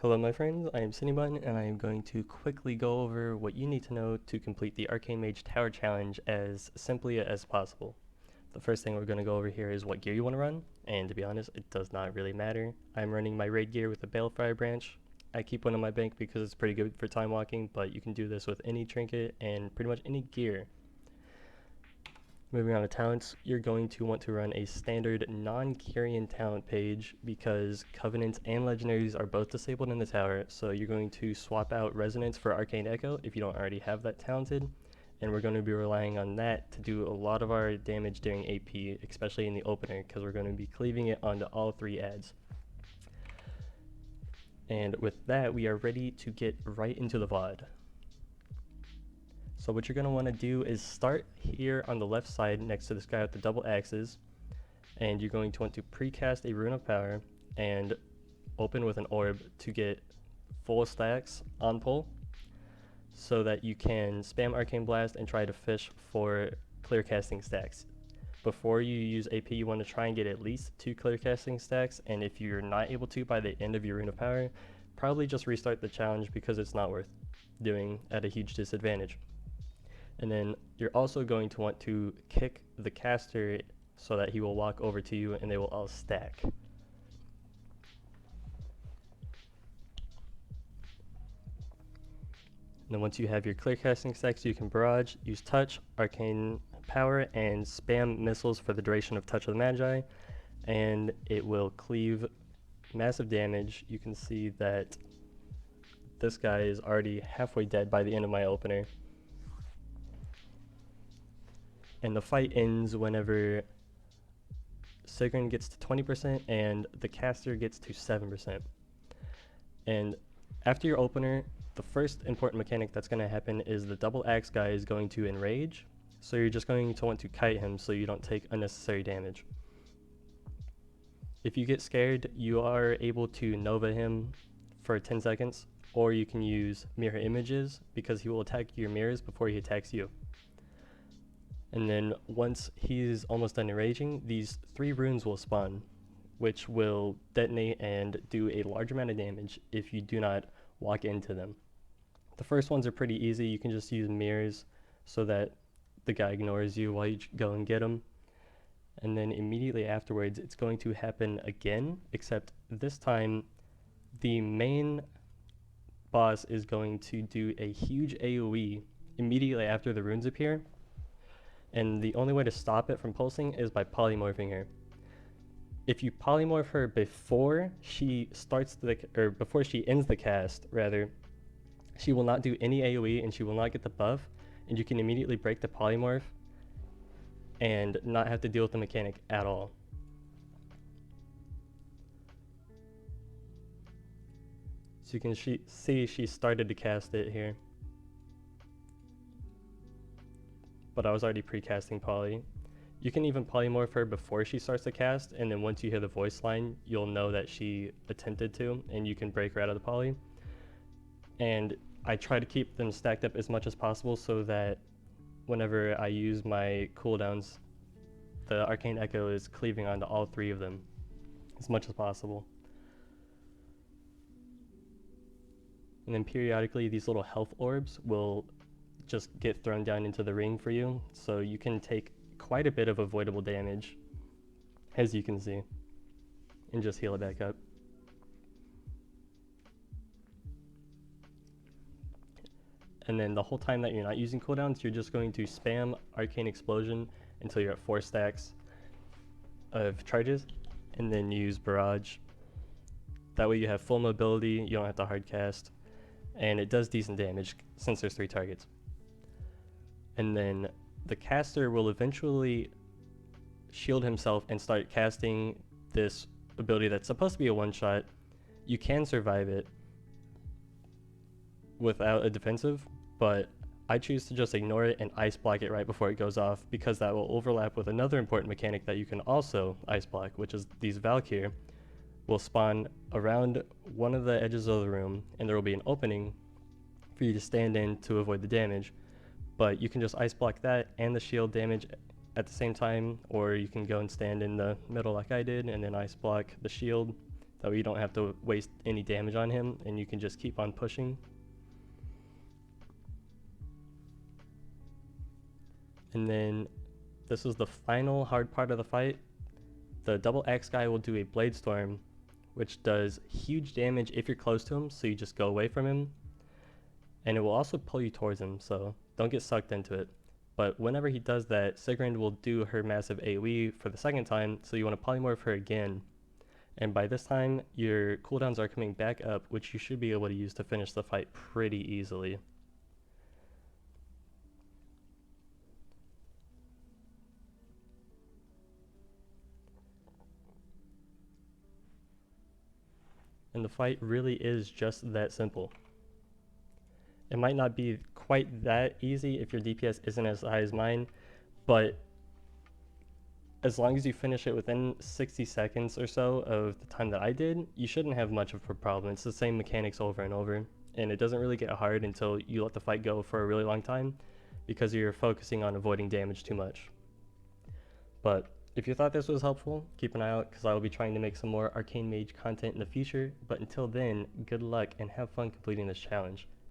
Hello my friends, I am Cinnybun, and I am going to quickly go over what you need to know to complete the Arcane Mage Tower Challenge as simply as possible. The first thing we're going to go over here is what gear you want to run, and to be honest, it does not really matter. I'm running my raid gear with a Balefire branch. I keep one in my bank because it's pretty good for time walking, but you can do this with any trinket and pretty much any gear. Moving on to talents, you're going to want to run a standard non-carrion talent page because Covenants and Legendaries are both disabled in the tower, so you're going to swap out Resonance for Arcane Echo if you don't already have that talented, and we're going to be relying on that to do a lot of our damage during AP, especially in the opener, because we're going to be cleaving it onto all three ads. And with that, we are ready to get right into the VOD. So what you're going to want to do is start here on the left side next to this guy with the double axes, and you're going to want to precast a Rune of Power and open with an orb to get full stacks on pull so that you can spam Arcane Blast and try to fish for clear casting stacks. Before you use AP, you want to try and get at least 2 clear casting stacks, and if you're not able to by the end of your Rune of Power, probably just restart the challenge because it's not worth doing at a huge disadvantage. And then you're also going to want to kick the caster so that he will walk over to you and they will all stack. And then once you have your clear casting stacks, you can barrage, use touch, arcane power, and spam missiles for the duration of Touch of the Magi, and it will cleave massive damage. You can see that this guy is already halfway dead by the end of my opener. And the fight ends whenever Sigrun gets to 20% and the caster gets to 7%. And after your opener, the first important mechanic that's going to happen is the double axe guy is going to enrage. So you're just going to want to kite him so you don't take unnecessary damage. If you get scared, you are able to Nova him for 10 seconds, or you can use mirror images because he will attack your mirrors before he attacks you. And then once he's almost done enraging, these 3 runes will spawn, which will detonate and do a large amount of damage if you do not walk into them. The first ones are pretty easy. You can just use mirrors so that the guy ignores you while you go and get him. And then immediately afterwards, it's going to happen again, except this time the main boss is going to do a huge AoE immediately after the runes appear. And the only way to stop it from pulsing is by polymorphing her. If you polymorph her before she before she ends the cast, rather, she will not do any AoE and she will not get the buff, and you can immediately break the polymorph and not have to deal with the mechanic at all. So you can see she started to cast it here. But I was already pre-casting poly. You can even polymorph her before she starts to cast, and then once you hear the voice line, you'll know that she attempted to, and you can break her out of the poly. And I try to keep them stacked up as much as possible so that whenever I use my cooldowns, the Arcane Echo is cleaving onto all 3 of them as much as possible. And then periodically these little health orbs will just get thrown down into the ring for you, so you can take quite a bit of avoidable damage, as you can see, and just heal it back up. And then the whole time that you're not using cooldowns, you're just going to spam Arcane Explosion until you're at 4 stacks of charges, and then use Barrage. That way you have full mobility, you don't have to hard cast, and it does decent damage since there's 3 targets. And then the caster will eventually shield himself and start casting this ability that's supposed to be a one-shot. You can survive it without a defensive, but I choose to just ignore it and ice block it right before it goes off, because that will overlap with another important mechanic that you can also ice block, which is these Valkyr will spawn around one of the edges of the room, and there will be an opening for you to stand in to avoid the damage. But you can just ice block that and the shield damage at the same time, or you can go and stand in the middle like I did and then ice block the shield That way you don't have to waste any damage on him and you can just keep on pushing. And then this is the final hard part of the fight. The double axe guy will do a blade storm, which does huge damage if you're close to him, so you just go away from him. And it will also pull you towards him, so don't get sucked into it. But whenever he does that, Sigrun will do her massive AoE for the second time, so you want to polymorph her again. And by this time, your cooldowns are coming back up, which you should be able to use to finish the fight pretty easily. And the fight really is just that simple. It might not be quite that easy if your DPS isn't as high as mine, but as long as you finish it within 60 seconds or so of the time that I did, you shouldn't have much of a problem. It's the same mechanics over and over, and it doesn't really get hard until you let the fight go for a really long time because you're focusing on avoiding damage too much. But if you thought this was helpful, keep an eye out because I will be trying to make some more Arcane Mage content in the future. But until then, good luck and have fun completing this challenge.